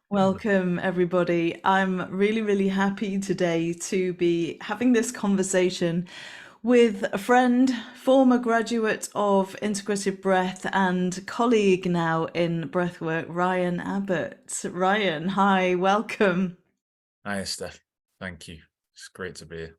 Welcome, everybody. I'm really, really happy today to be having this conversation with a friend, former graduate of Integrative Breath and colleague now in Breathwork, Ryan Abbott. Ryan, hi, welcome. Hi, Steph. Thank you. It's great to be here.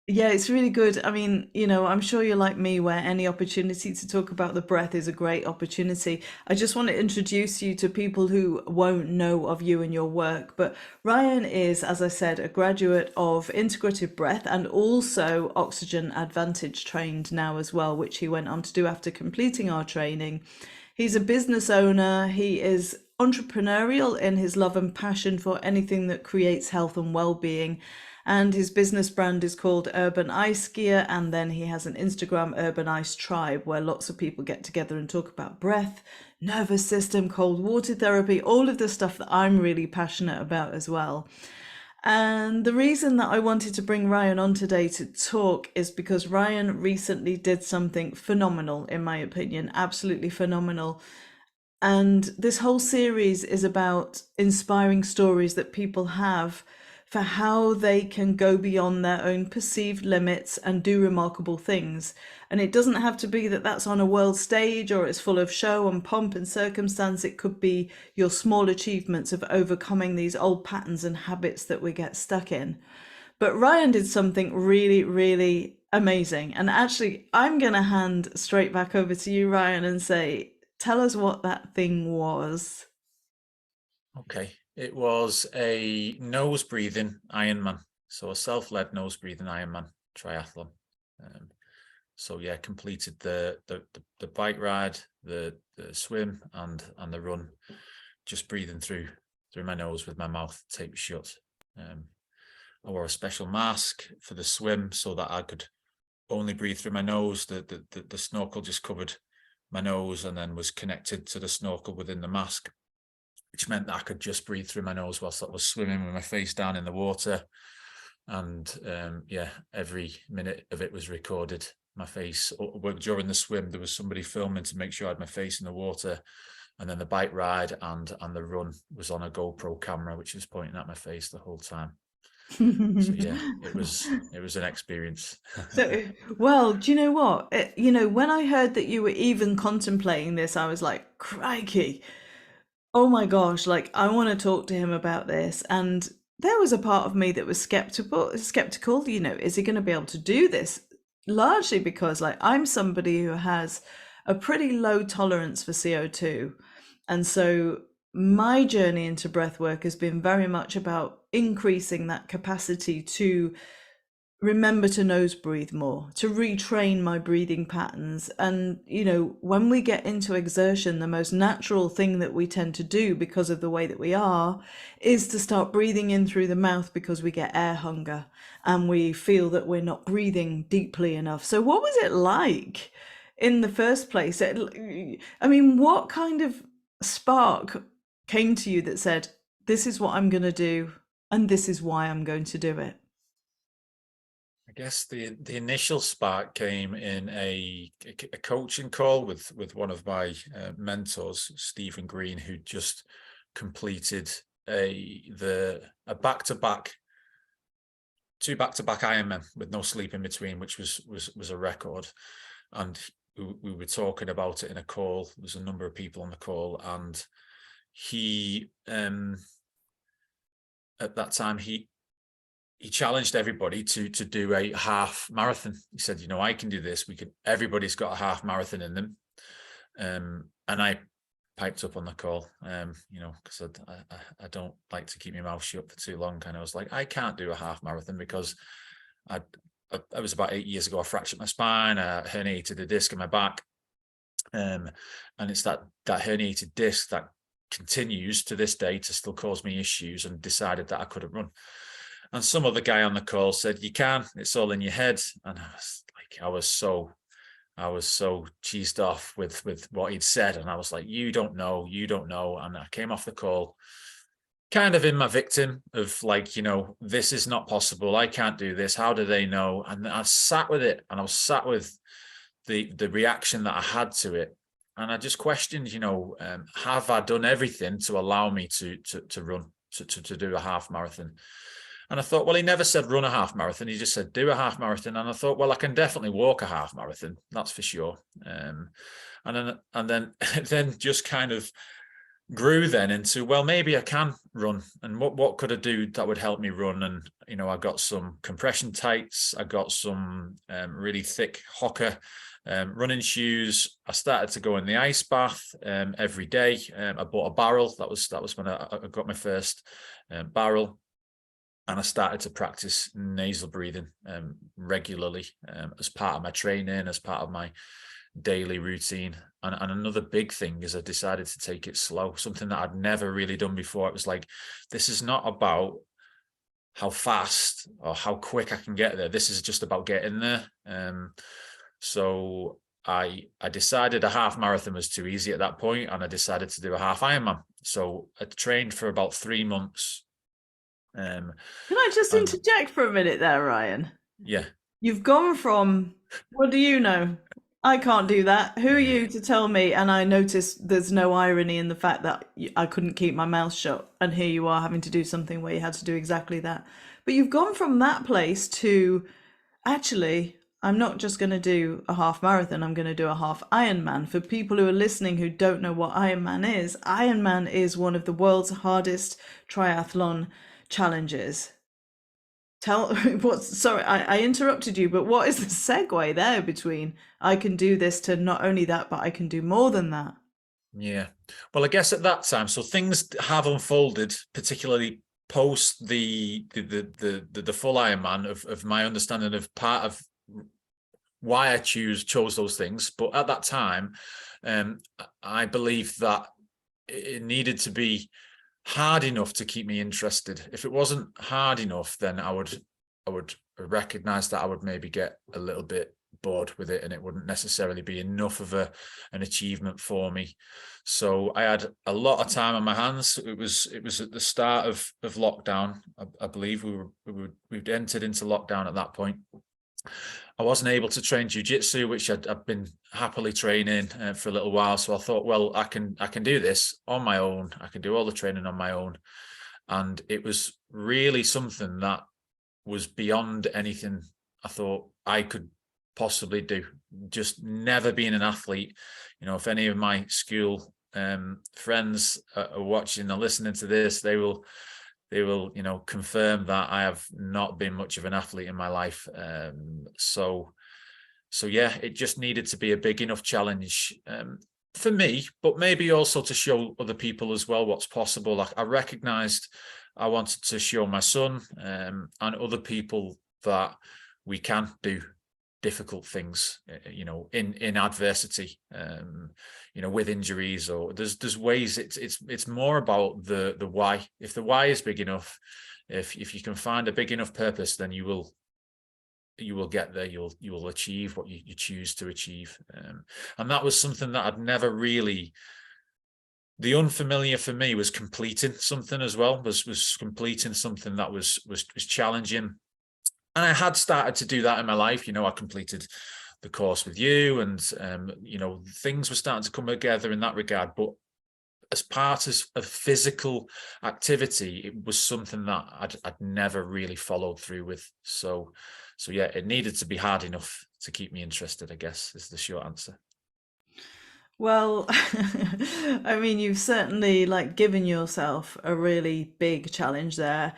Yeah, it's really good. I mean, I'm sure you're like me, where any opportunity to talk about the breath is a great opportunity. I just want to introduce you to people who won't know of you and your work. But Ryan is, as I said, a graduate of Integrative Breath and also Oxygen Advantage trained now as well, which he went on to do after completing our training. He's a business owner. He is entrepreneurial in his love and passion for anything that creates health and well-being. And his business brand is called Urban Ice Gear. And then he has an Instagram, Urban Ice Tribe, where lots of people get together and talk about breath, nervous system, cold water therapy, all of the stuff that I'm really passionate about as well. And the reason that I wanted to bring Ryan on today to talk is because Ryan recently did something phenomenal, in my opinion, absolutely phenomenal. And this whole series is about inspiring stories that people have for how they can go beyond their own perceived limits and do remarkable things. And it doesn't have to be that that's on a world stage or it's full of show and pomp and circumstance. It could be your small achievements of overcoming these old patterns and habits that we get stuck in. But Ryan did something really, really amazing. And actually, I'm going to hand straight back over to you, Ryan, and say, tell us what that thing was. Okay. It was a nose breathing Iron Man. So a self-led nose breathing Iron Man triathlon. So yeah, completed the bike ride, the swim and the run, just breathing through my nose with my mouth taped shut. I wore a special mask for the swim so that I could only breathe through my nose. The snorkel just covered my nose and then was connected to the snorkel within the mask, which meant that I could just breathe through my nose whilst I was swimming with my face down in the water. And yeah, every minute of it was recorded. My face, during the swim, there was somebody filming to make sure I had my face in the water. And then the bike ride and the run was on a GoPro camera, which was pointing at my face the whole time. So yeah, it was an experience. So, well, do you know what? When I heard that you were even contemplating this, I was like, crikey, oh my gosh, like I want to talk to him about this. And there was a part of me that was skeptical, is he going to be able to do this? Largely because like I'm somebody who has a pretty low tolerance for CO2. And so my journey into breath work has been very much about increasing that capacity to remember to nose breathe more, to retrain my breathing patterns. And, when we get into exertion, the most natural thing that we tend to do because of the way that we are is to start breathing in through the mouth because we get air hunger and we feel that we're not breathing deeply enough. So, what was it like in the first place? I mean, what kind of spark came to you that said, this is what I'm going to do and this is why I'm going to do it? I guess the initial spark came in a coaching call with one of my mentors, Stephen Green, who just completed a back-to-back two back-to-back Ironman with no sleep in between, which was a record. And we were talking about it in a call. There was a number of people on the call, and he at that time he challenged everybody to do a half marathon. He said, I can do this. Everybody's got a half marathon in them. And I piped up on the call, because I don't like to keep my mouth shut for too long. And I was like, I can't do a half marathon because I was about 8 years ago. I fractured my spine, I herniated a disc in my back. And it's that herniated disc that continues to this day to still cause me issues, and decided that I couldn't run. And some other guy on the call said, you can, it's all in your head. And I was so cheesed off with what he'd said. And I was like, you don't know. And I came off the call kind of in my victim of like, this is not possible. I can't do this. How do they know? And I sat with it, and I was sat with the reaction that I had to it. I just questioned, have I done everything to allow me to run, to do a half marathon? And I thought, well, he never said run a half marathon. He just said do a half marathon. And I thought, well, I can definitely walk a half marathon. That's for sure. And then then just kind of grew then into, well, maybe I can run, and what could I do that would help me run? And I got some compression tights, I got some really thick Hoka running shoes. I started to go in the ice bath every day. I bought a barrel. That was when I got my first barrel, and I started to practice nasal breathing regularly as part of my training, as part of my daily routine. And another big thing is I decided to take it slow, something that I'd never really done before. It was like, this is not about how fast or how quick I can get there. This is just about getting there. So I decided a half marathon was too easy at that point, and I decided to do a half Ironman. So I trained for about 3 months. Can I just interject for a minute there, Ryan? Yeah. You've gone from, what do you know? I can't do that. Who are you to tell me? And I noticed there's no irony in the fact that I couldn't keep my mouth shut. And here you are having to do something where you had to do exactly that. But you've gone from that place to, actually, I'm not just going to do a half marathon, I'm going to do a half Ironman. For people who are listening who don't know what Ironman is one of the world's hardest triathlon challenges. Sorry, I interrupted you, but what is the segue there between I can do this to not only that, but I can do more than that? Yeah. Well, I guess at that time, so things have unfolded, particularly post the full Ironman, of my understanding of part of why I chose those things. But at that time, I believe that it needed to be hard enough to keep me interested. If it wasn't hard enough, then I would recognize that I would maybe get a little bit bored with it, and it wouldn't necessarily be enough of an achievement for me. So I had a lot of time on my hands. It was at the start of lockdown. I believe we'd entered into lockdown at that point. I wasn't able to train jiu-jitsu, which I'd been happily training for a little while. So I thought, well, I can do this on my own. I can do all the training on my own. And it was really something that was beyond anything I thought I could possibly do. Just never being an athlete. If any of my school friends are watching or listening to this, they will confirm that I have not been much of an athlete in my life. So yeah, it just needed to be a big enough challenge for me, but maybe also to show other people as well what's possible. I recognized I wanted to show my son and other people that we can do difficult things, in adversity, with injuries, or there's ways. It's more about the why. If the why is big enough, if you can find a big enough purpose, then you will get there. You will achieve what you choose to achieve. And that was something that I'd never really. The unfamiliar for me was completing something as well. Was completing something that was challenging. And I had started to do that in my life. I completed the course with you, and things were starting to come together in that regard. But as part of physical activity, it was something that I'd never really followed through with. So yeah, it needed to be hard enough to keep me interested, I guess, is the short answer. Well, I mean, you've certainly given yourself a really big challenge there.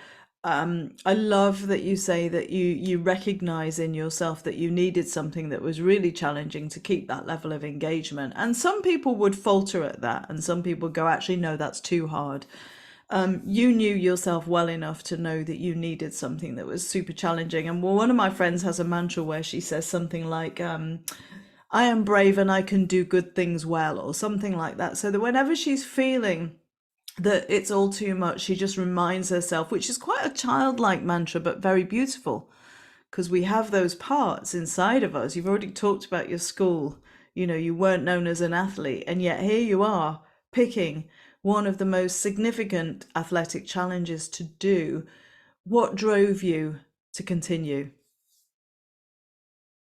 I love that you say that you recognize in yourself that you needed something that was really challenging to keep that level of engagement. And some people would falter at that, and some people go, actually, no, that's too hard. You knew yourself well enough to know that you needed something that was super challenging. And one of my friends has a mantra where she says something like, I am brave and I can do good things well, or something like that. So that whenever she's feeling that it's all too much, she just reminds herself, which is quite a childlike mantra, but very beautiful, because we have those parts inside of us. You've already talked about your school. You weren't known as an athlete, and yet here you are picking one of the most significant athletic challenges to do. What drove you to continue?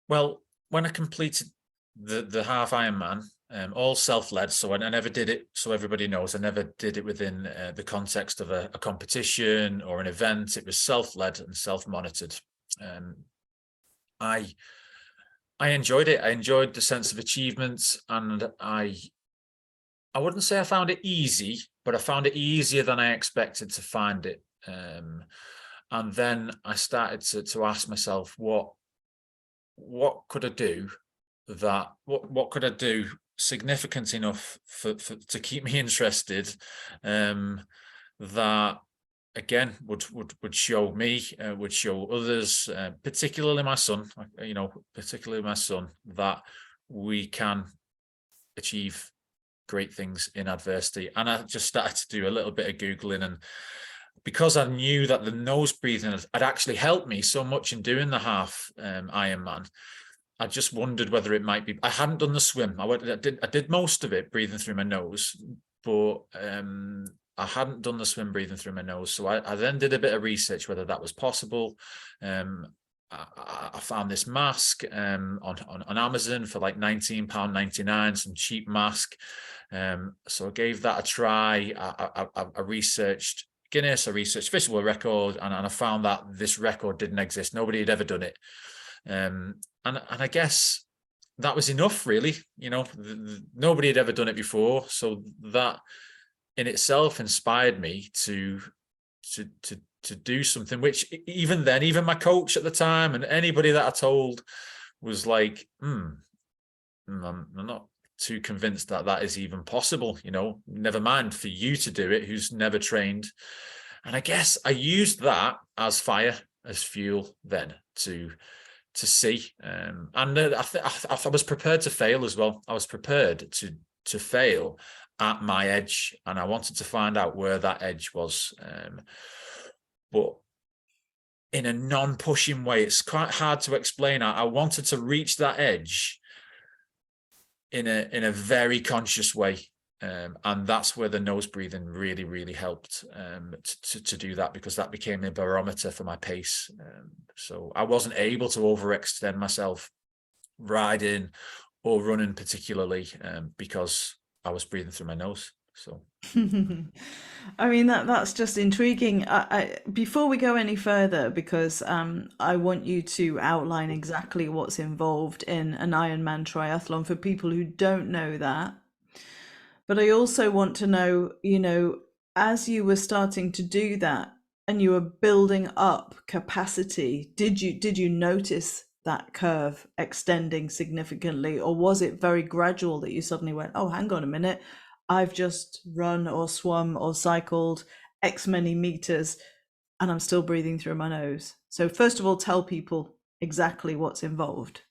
Well, when I completed the half Ironman, all self-led. So I never did it, so everybody knows, I never did it within the context of a competition or an event. It was self-led and self-monitored. I enjoyed it. I enjoyed the sense of achievement, and I wouldn't say I found it easy, but I found it easier than I expected to find it. And then I started to ask myself, what could I do that, what could I do significant enough to keep me interested, that again would show me, would show others, particularly my son, that we can achieve great things in adversity. And I just started to do a little bit of Googling, and because I knew that the nose breathing had actually helped me so much in doing the half Ironman, I just wondered whether it might be. I hadn't done the swim. I did most of it breathing through my nose, but I hadn't done the swim breathing through my nose. So I then did a bit of research whether that was possible. I found this mask on Amazon for like £19.99, some cheap mask. So I gave that a try. I researched Guinness, I researched Fish World Record, and I found that this record didn't exist. Nobody had ever done it. And I guess that was enough, really. Nobody had ever done it before. So that in itself inspired me to do something, which even then, even my coach at the time and anybody that I told was like, I'm not too convinced that is even possible, never mind for you to do it, who's never trained. And I guess I used that as fire, as fuel then to see. And I was prepared to fail as well. I was prepared to fail at my edge, and I wanted to find out where that edge was. But in a non-pushing way, it's quite hard to explain. I wanted to reach that edge in a very conscious way. And that's where the nose breathing really, really helped to do that, because that became a barometer for my pace. So I wasn't able to overextend myself riding or running particularly, because I was breathing through my nose. So I mean, that's just intriguing. Before we go any further, because I want you to outline exactly what's involved in an Ironman triathlon for people who don't know that. But I also want to know, as you were starting to do that and you were building up capacity, did you notice that curve extending significantly, or was it very gradual that you suddenly went, oh, hang on a minute, I've just run or swum or cycled X many meters and I'm still breathing through my nose? So first of all, tell people exactly what's involved.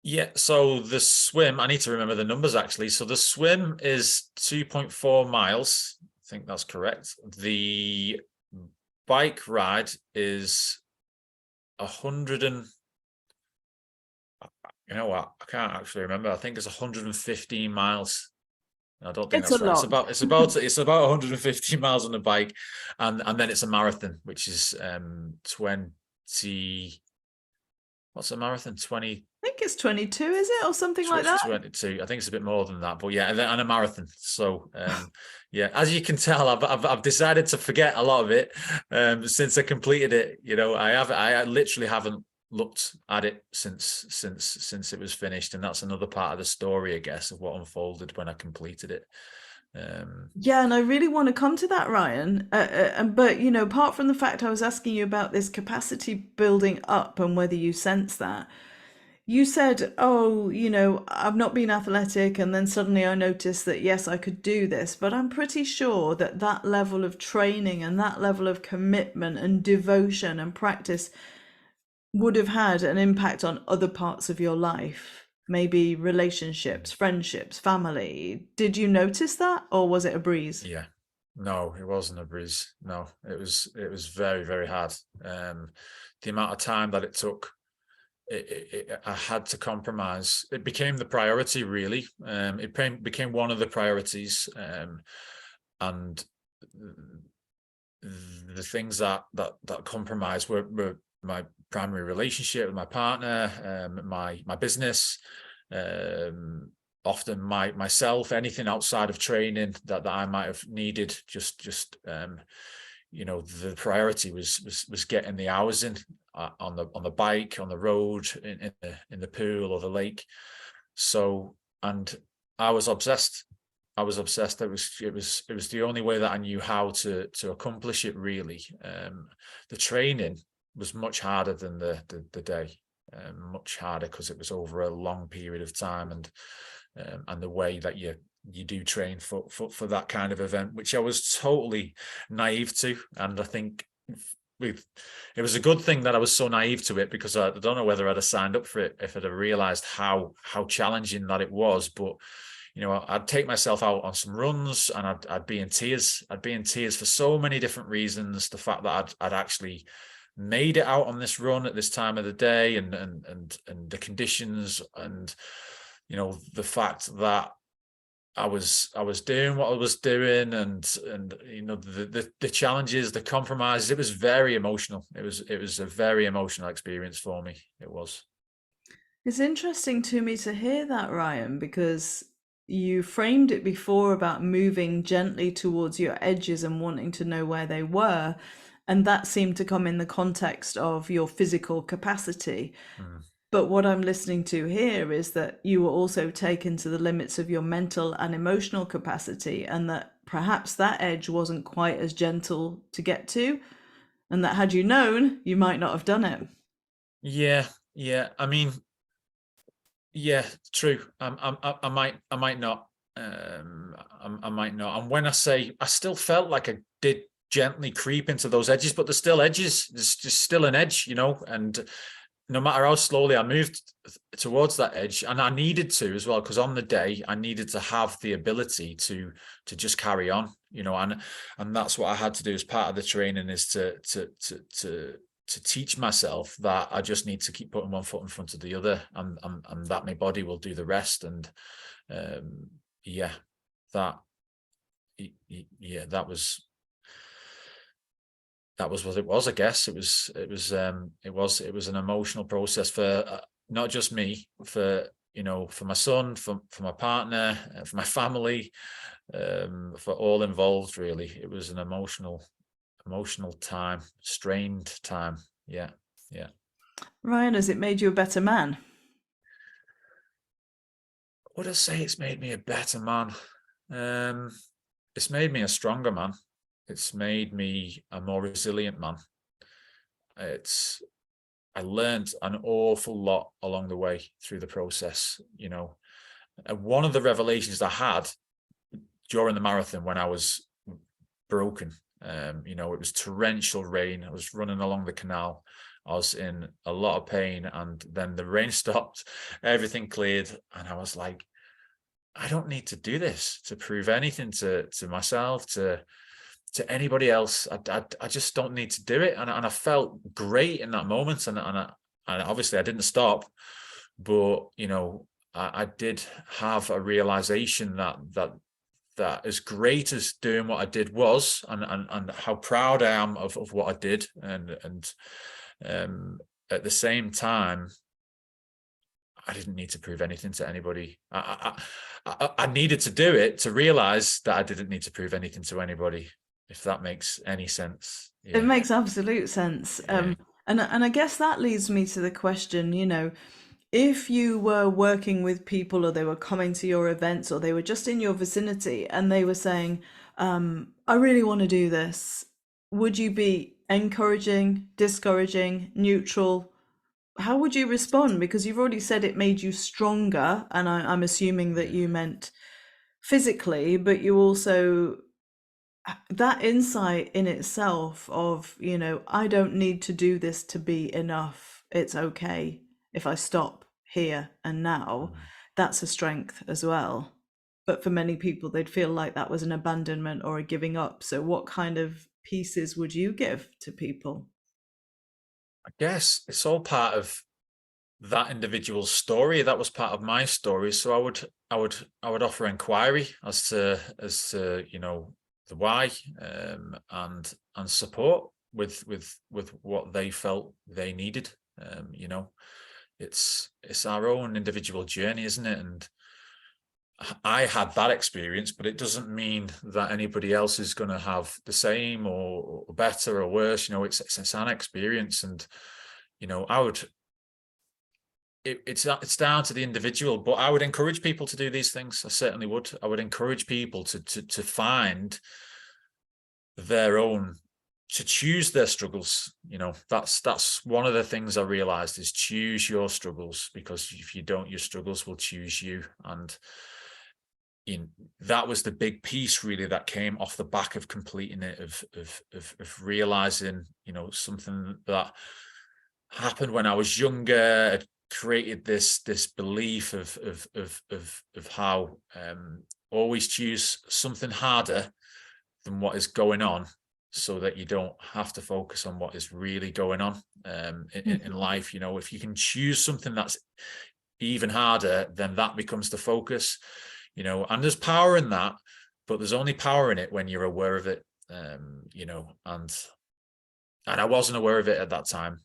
yeah, so the swim, I need to remember the numbers actually. So the swim is 2.4 miles. I think that's correct. The bike ride is 100 and, you know what, I can't actually remember. I think it's 115 miles. I don't think It's a that's right. lot. It's about 150 miles on the bike, and then it's a marathon, which is 20. What's a marathon? 20. I think it's 22, is it, or something like that? 22. I think it's a bit more than that, but yeah, and a marathon. So yeah, as you can tell, I've decided to forget a lot of it since I completed it. I literally haven't looked at it since it was finished, and that's another part of the story, I guess, of what unfolded when I completed it. Yeah, and I really want to come to that, Ryan. But apart from the fact I was asking you about this capacity building up and whether you sense that, you said, oh, I've not been athletic, and then suddenly I noticed that, yes, I could do this. But I'm pretty sure that that level of training and that level of commitment and devotion and practice would have had an impact on other parts of your life, maybe relationships, friendships, family. Did you notice that, or was it a breeze? Yeah, no, it wasn't a breeze. No, it was very, very hard. The amount of time that it took, I had to compromise. It became the priority, really. It became one of the priorities, and the things that compromised were my primary relationship with my partner, my business, often myself, anything outside of training that I might have needed, just the priority was getting the hours in, on the bike, on the road, in the pool or the lake. So, and I was obsessed. I was obsessed. It was the only way that I knew how to accomplish it, really. The training was much harder than the day, much harder because it was over a long period of time, and the way that you do train for that kind of event, which I was totally naive to. And I think it was a good thing that I was so naive to it, because I don't know whether I'd have signed up for it if I'd have realized how challenging that it was. But I'd take myself out on some runs and I'd be in tears. I'd be in tears for so many different reasons. The fact that I'd actually made it out on this run at this time of the day, and the conditions, and the fact that I was doing what I was doing, and the challenges, the compromises. It was very emotional. It was a very emotional experience for me. It was. It's interesting to me to hear that, Ryan, because you framed it before about moving gently towards your edges and wanting to know where they were. And that seemed to come in the context of your physical capacity. Mm. But what I'm listening to here is that you were also taken to the limits of your mental and emotional capacity, and that perhaps that edge wasn't quite as gentle to get to, and that had you known, you might not have done it. Yeah. I mean, yeah, true. I might not. I might not. And when I say, I still felt like I did gently creep into those edges, but there's still edges. There's just still an edge, and no matter how slowly I moved towards that edge, and I needed to as well, because on the day I needed to have the ability to just carry on, and that's what I had to do as part of the training, is to teach myself that I just need to keep putting one foot in front of the other, and that my body will do the rest. And yeah, that was what it was. I guess it was an emotional process for not just me, for for my son, for my partner, for my family, for all involved. Really, it was an emotional time, strained time. Yeah. Ryan, has it made you a better man? Would I say it's made me a better man? It's made me a stronger man. It's made me a more resilient man. I learned an awful lot along the way through the process. One of the revelations I had during the marathon, when I was broken, it was torrential rain. I was running along the canal. I was in a lot of pain, and then the rain stopped, everything cleared, and I was like, I don't need to do this to prove anything to myself, to anybody else. I just don't need to do it. And I felt great in that moment. And obviously I didn't stop, but I did have a realization that as great as doing what I did was, and how proud I am of what I did, and at the same time, I didn't need to prove anything to anybody. I needed to do it to realize that I didn't need to prove anything to anybody, if that makes any sense. It Yeah. makes absolute sense. Yeah. And I guess that leads me to the question, if you were working with people, or they were coming to your events, or they were just in your vicinity and they were saying, I really want to do this, would you be encouraging, discouraging, neutral? How would you respond? Because you've already said it made you stronger, and I'm assuming that you meant physically, but you also, that insight in itself of, I don't need to do this to be enough. It's okay if I stop here and now. Mm. That's a strength as well. But for many people, they'd feel like that was an abandonment or a giving up. So, what kind of pieces would you give to people? I guess it's all part of that individual's story. That was part of my story. So I would offer inquiry as to the why, and support with what they felt they needed. It's our own individual journey, isn't it? And I had that experience, but it doesn't mean that anybody else is going to have the same or better or worse. It's an experience, and I would. It's down to the individual, but I would encourage people to do these things. I certainly would. I would encourage people to find their own, to choose their struggles. That's one of the things I realized, is choose your struggles, because if you don't, your struggles will choose you. And that was the big piece really that came off the back of completing it, of realizing, something that happened when I was younger had created this belief of how always choose something harder than what is going on, so that you don't have to focus on what is really going on in life. If you can choose something that's even harder, then that becomes the focus. And there's power in that, but there's only power in it when you're aware of it. And I wasn't aware of it at that time.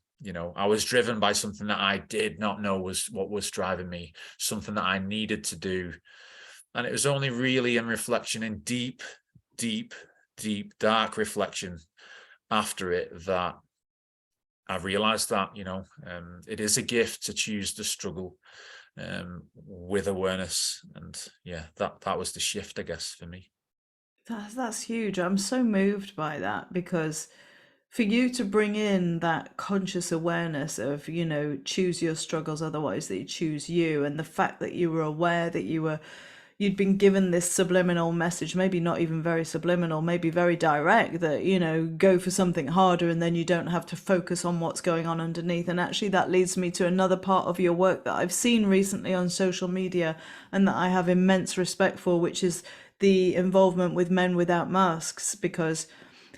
I was driven by something that I did not know was what was driving me, something that I needed to do. And it was only really in reflection, in deep, dark reflection after it, that I realized that, it is a gift to choose the struggle with awareness. And yeah, that was the shift, I guess, for me. That's huge. I'm so moved by that, because for you to bring in that conscious awareness of, choose your struggles, otherwise they choose you, and the fact that you were aware that you'd been given this subliminal message, maybe not even very subliminal, maybe very direct, that, go for something harder, and then you don't have to focus on what's going on underneath. And actually that leads me to another part of your work that I've seen recently on social media, and that I have immense respect for, which is the involvement with Men Without Masks, because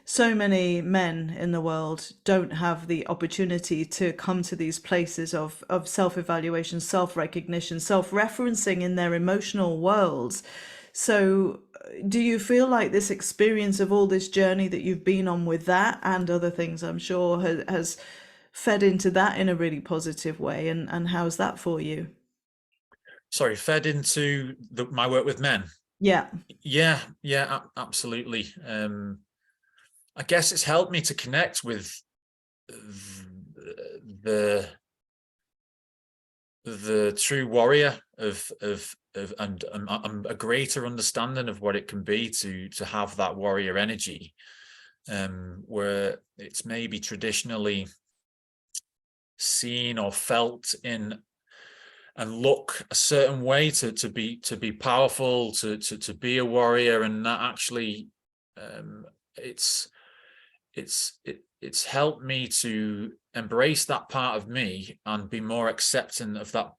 so many men in the world don't have the opportunity to come to these places of self-evaluation, self-recognition, self-referencing in their emotional worlds. So do you feel like this experience of all this journey that you've been on with that and other things, I'm sure, has fed into that in a really positive way? And how's that for you? Sorry, fed into my work with men. Yeah. Yeah, absolutely. I guess it's helped me to connect with the true warrior and a greater understanding of what it can be to have that warrior energy, where it's maybe traditionally seen or felt in and look a certain way, to be powerful, to be a warrior. And that actually it's helped me to embrace that part of me and be more accepting of that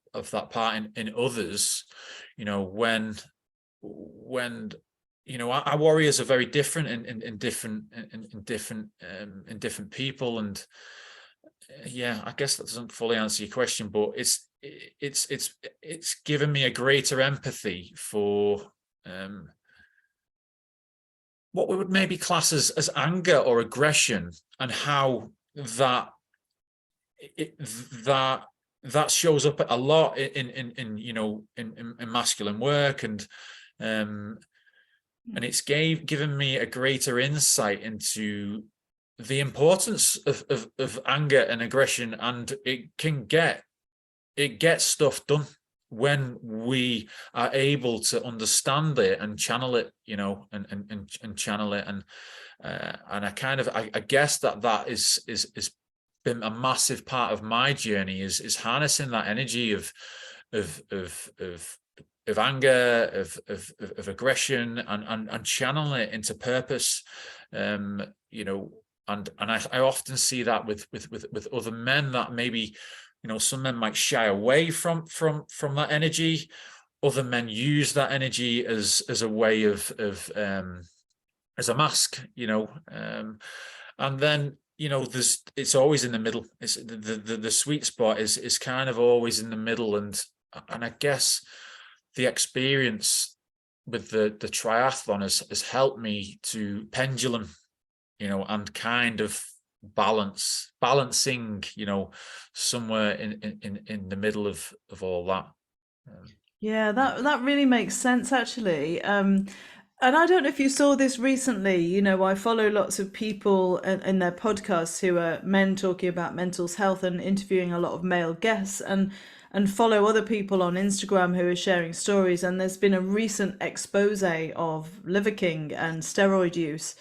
part in others. When our warriors are very different in different people. And yeah, I guess that doesn't fully answer your question, but it's given me a greater empathy for what we would maybe class as anger or aggression, and how that shows up a lot in masculine work. And it's given me a greater insight into the importance of anger and aggression. And it gets stuff done when we are able to understand it and channel it, and channel it. And I guess that is been a massive part of my journey, is harnessing that energy of anger, of aggression, and channeling it into purpose. And I often see that with other men, that maybe, some men might shy away from that energy. Other men use that energy as a way of as a mask, and then it's always in the middle. It's the sweet spot is kind of always in the middle. And I guess the experience with the triathlon has helped me to pendulum, and kind of balancing, somewhere in the middle of all that. Yeah, that really makes sense actually. And I don't know if you saw this recently. You know, I follow lots of people in their podcasts who are men talking about mental health and interviewing a lot of male guests, and follow other people on Instagram who are sharing stories. And there's been a recent expose of Liver King and steroid use.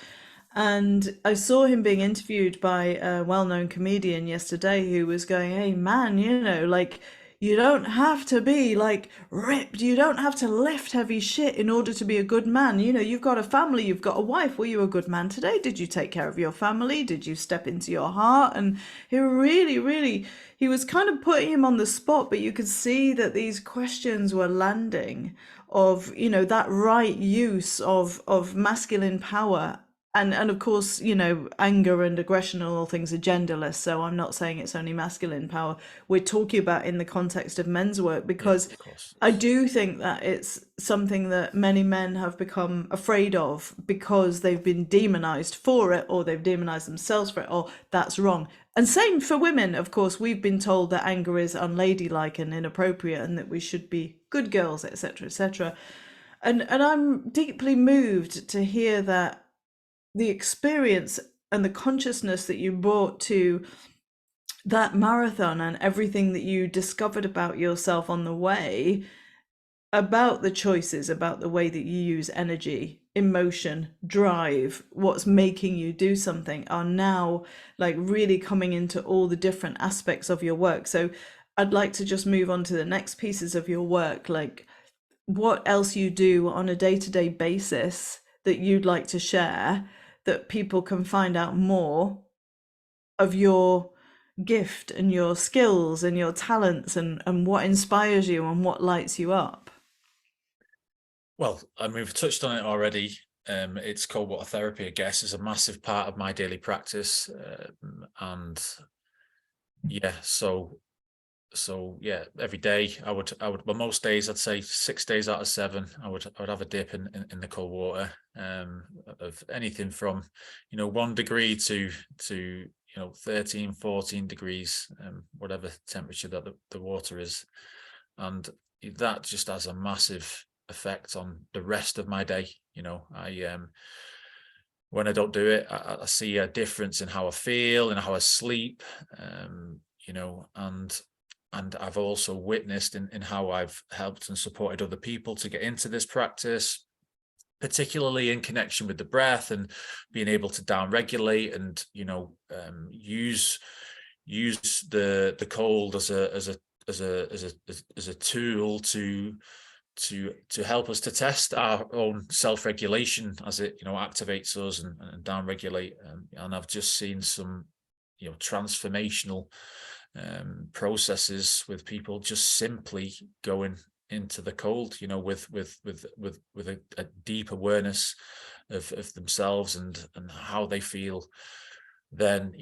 And I saw him being interviewed by a well-known comedian yesterday who was going, "Hey man, you know, like you don't have to be like ripped. You don't have to lift heavy shit in order to be a good man. You know, you've got a family, you've got a wife. Were you a good man today? Did you take care of your family? Did you step into your heart?" And he really, really, he was kind of putting him on the spot, but you could see that these questions were landing of, you know, that right use of masculine power. And of course, you know, anger and aggression and all things are genderless. So I'm not saying it's only masculine power. We're talking about in the context of men's work, Yeah, because of course. I do think that it's something that many men have become afraid of because they've been demonized for it, or they've demonized themselves for it, or that's wrong. And same for women, of course. We've been told that anger is unladylike and inappropriate and that we should be good girls, etc., etc. And I'm deeply moved to hear that the experience and the consciousness that you brought to that marathon and everything that you discovered about yourself on the way, about the choices, about the way that you use energy, emotion, drive, what's making you do something, are now like really coming into all the different aspects of your work. So I'd like to just move on to the next pieces of your work, like what else you do on a day-to-day basis that you'd like to share, that people can find out more of your gift and your skills and your talents, and what inspires you and what lights you up. Well, I mean, we've touched on it already. It's cold water therapy, I guess, is a massive part of my daily practice. And yeah, so yeah, every day well, most days, I'd say 6 days out of 7, I would have a dip in the cold water, of anything from, 1 degree to 13, 14 degrees, whatever temperature that the water is. And that just has a massive effect on the rest of my day. I when I don't do it, I see a difference in how I feel and how I sleep, and I've also witnessed in how I've helped and supported other people to get into this practice, particularly in connection with the breath and being able to down regulate and use the cold as a tool to help us to test our own self-regulation as it activates us and down regulate, and I've just seen some transformational processes with people just simply going into the cold, with a deep awareness of themselves and how they feel, then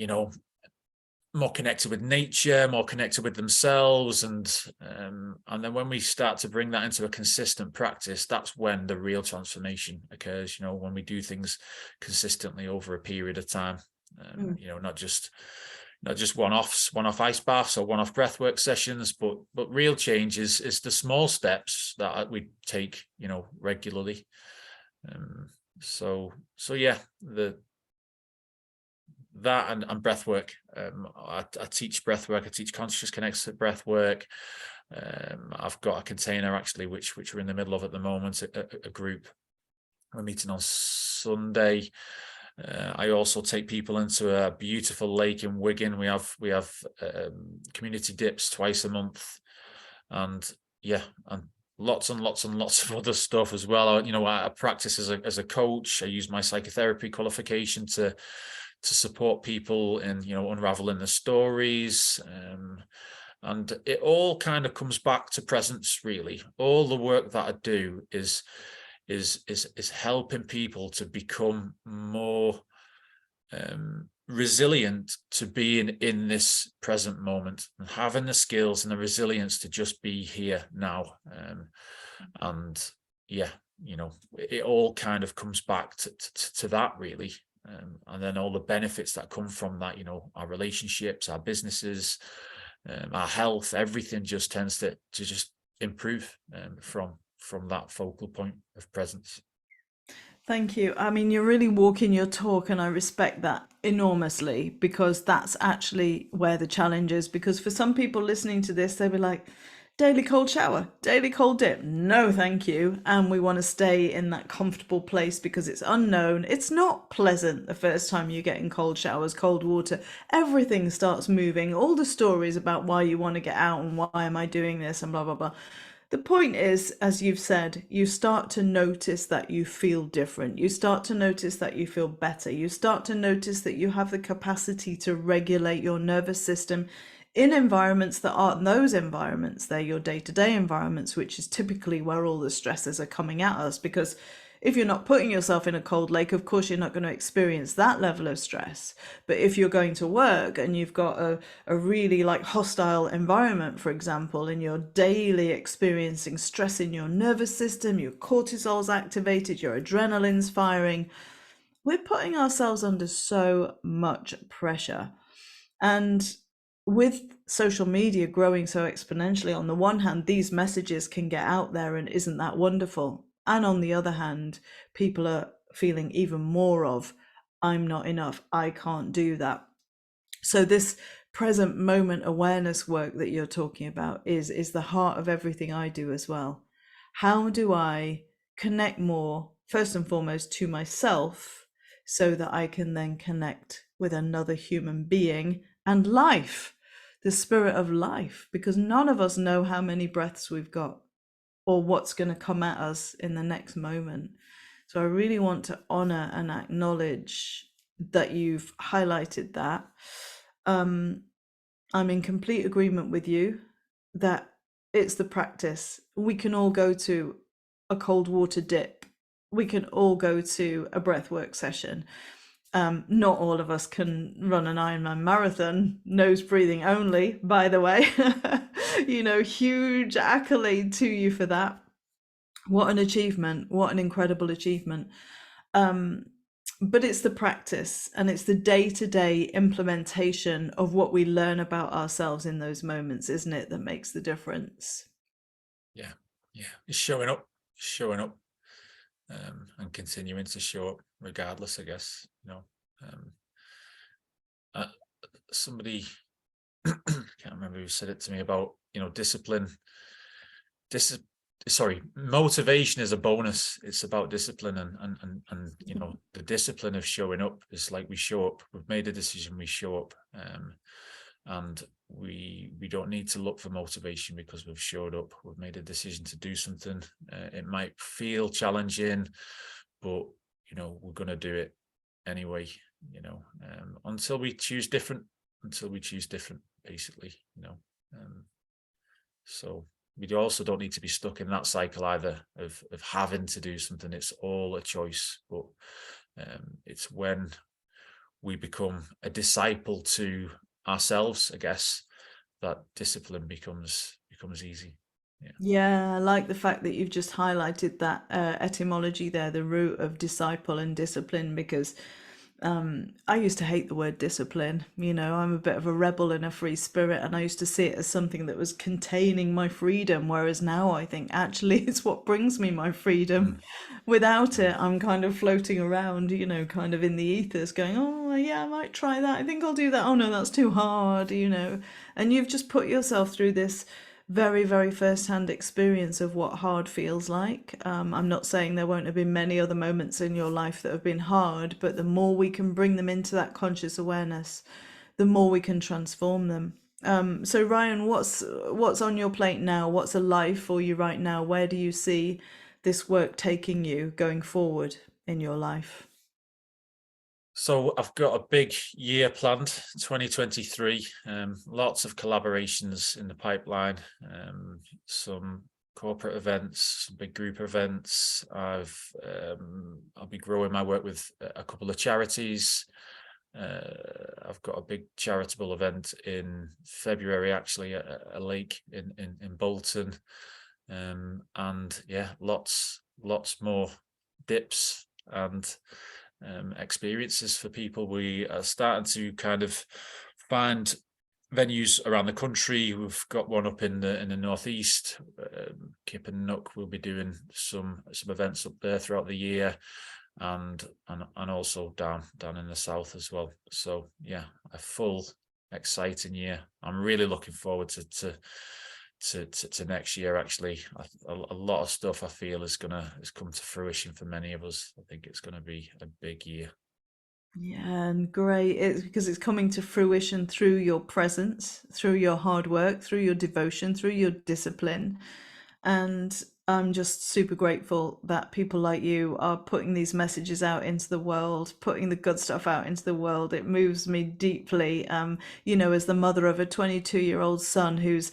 more connected with nature, more connected with themselves, and then when we start to bring that into a consistent practice, that's when the real transformation occurs. When we do things consistently over a period of time, not just one-off ice baths or one-off breathwork sessions, but real change is the small steps that we take regularly. So yeah, that and breath work. I teach breath work. I teach conscious connected breath work. I've got a container actually, which we're in the middle of at the moment, a group. We're meeting on Sunday. I also take people into a beautiful lake in Wigan. We have community dips twice a month, and yeah, and lots and lots and lots of other stuff as well. I practice as a coach. I use my psychotherapy qualification to support people in unraveling the stories, and it all kind of comes back to presence. Really, all the work that I do is helping people to become more resilient to being in this present moment and having the skills and the resilience to just be here now. And yeah, it all kind of comes back to that really. And then all the benefits that come from that, our relationships, our businesses, our health, everything just tends to just improve from that focal point of presence. Thank you. I mean, you're really walking your talk, and I respect that enormously, because that's actually where the challenge is. Because for some people listening to this, they'll be like, daily cold shower, daily cold dip. No, thank you. And we want to stay in that comfortable place because it's unknown. It's not pleasant the first time you get in cold showers, cold water. Everything starts moving. All the stories about why you want to get out and why am I doing this and blah, blah, blah. The point is, as you've said, you start to notice that you feel different. You start to notice that you feel better. You start to notice that you have the capacity to regulate your nervous system in environments that aren't those environments. They're your day-to-day environments, which is typically where all the stresses are coming at us. Because if you're not putting yourself in a cold lake, of course, you're not going to experience that level of stress. But if you're going to work and you've got a really like hostile environment, for example, and you're daily experiencing stress in your nervous system, your cortisol's activated, your adrenaline's firing, we're putting ourselves under so much pressure. And with social media growing so exponentially, on the one hand, these messages can get out there, and isn't that wonderful? And on the other hand, people are feeling even more of, I'm not enough, I can't do that. So this present moment awareness work that you're talking about is the heart of everything I do as well. How do I connect more, first and foremost, to myself, so that I can then connect with another human being and life, the spirit of life, because none of us know how many breaths we've got or what's going to come at us in the next moment. So I really want to honor and acknowledge that you've highlighted that. I'm in complete agreement with you that it's the practice. We can all go to a cold water dip. We can all go to a breathwork session. Not all of us can run an Ironman marathon, nose breathing only, by the way. Huge accolade to you for that. What an achievement. What an incredible achievement. But it's the practice and it's the day-to-day implementation of what we learn about ourselves in those moments, isn't it, that makes the difference? Yeah. It's showing up, and continuing to show up regardless, I guess. Somebody can't remember who said it to me about discipline. Motivation is a bonus. It's about discipline, and the discipline of showing up is like we show up. We've made a decision, we show up, and we don't need to look for motivation because we've showed up. We've made a decision to do something. It might feel challenging, but we're going to do it anyway. Until we choose different. Basically. So we also don't need to be stuck in that cycle either of having to do something. It's all a choice, but it's when we become a disciple to ourselves, I guess, that discipline becomes easy. Yeah, I like the fact that you've just highlighted that etymology there, the root of disciple and discipline, because I used to hate the word discipline. I'm a bit of a rebel in a free spirit, and I used to see it as something that was containing my freedom, whereas now I think actually it's what brings me my freedom. Without it, I'm kind of floating around, kind of in the ethers going, oh yeah, I might try that. I think I'll do that. Oh no, that's too hard, And you've just put yourself through this very, very first-hand experience of what hard feels like. I'm not saying there won't have been many other moments in your life that have been hard, but the more we can bring them into that conscious awareness, the more we can transform them. So Ryan, what's on your plate now? What's alive for you right now? Where do you see this work taking you going forward in your life? So I've got a big year planned, 2023. Lots of collaborations in the pipeline. Some corporate events, some big group events. I'll be growing my work with a couple of charities. I've got a big charitable event in February, actually, at a lake in Bolton. And yeah, lots more dips and experiences for people. We are starting to kind of find venues around the country. We've got one up in the northeast, Kip and Nook. We'll be doing some events up there throughout the year, and also down in the south as well. So yeah, a full exciting year. I'm really looking forward to next year. Actually, a lot of stuff I feel has come to fruition for many of us. I think it's going to be a big year. Yeah, and great. It's because it's coming to fruition through your presence, through your hard work, through your devotion, through your discipline. And I'm just super grateful that people like you are putting these messages out into the world, putting the good stuff out into the world. It moves me deeply. As the mother of a 22-year-old son who's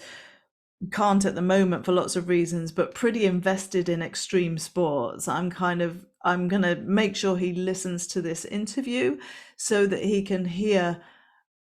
can't at the moment for lots of reasons, but pretty invested in extreme sports. I'm going to make sure he listens to this interview so that he can hear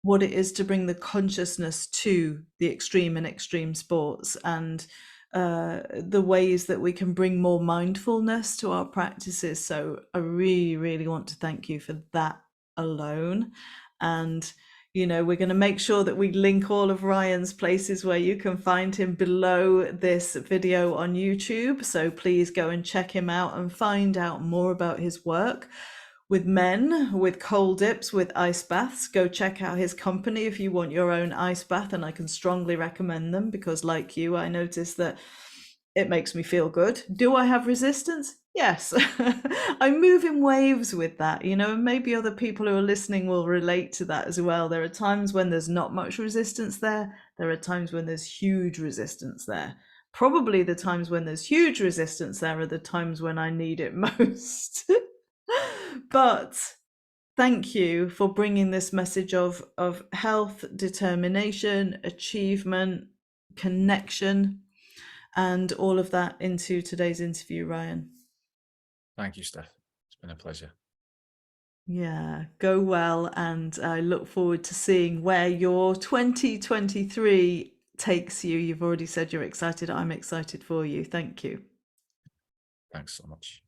what it is to bring the consciousness to the extreme and extreme sports, and the ways that we can bring more mindfulness to our practices. So I really, really want to thank you for that alone. And we're going to make sure that we link all of Ryan's places where you can find him below this video on YouTube. So please go and check him out and find out more about his work with men, with cold dips, with ice baths. Go check out his company if you want your own ice bath, and I can strongly recommend them because, like you, I noticed that it makes me feel good. Do I have resistance? Yes. I move in waves with that, and maybe other people who are listening will relate to that as well. There are times when there's not much resistance there. There are times when there's huge resistance there. Probably the times when there's huge resistance there are the times when I need it most. But thank you for bringing this message of health, determination, achievement, connection, and all of that into today's interview, Ryan. Thank you, Steph. It's been a pleasure. Yeah, go well, and I look forward to seeing where your 2023 takes you. You've already said you're excited. I'm excited for you. Thank you. Thanks so much.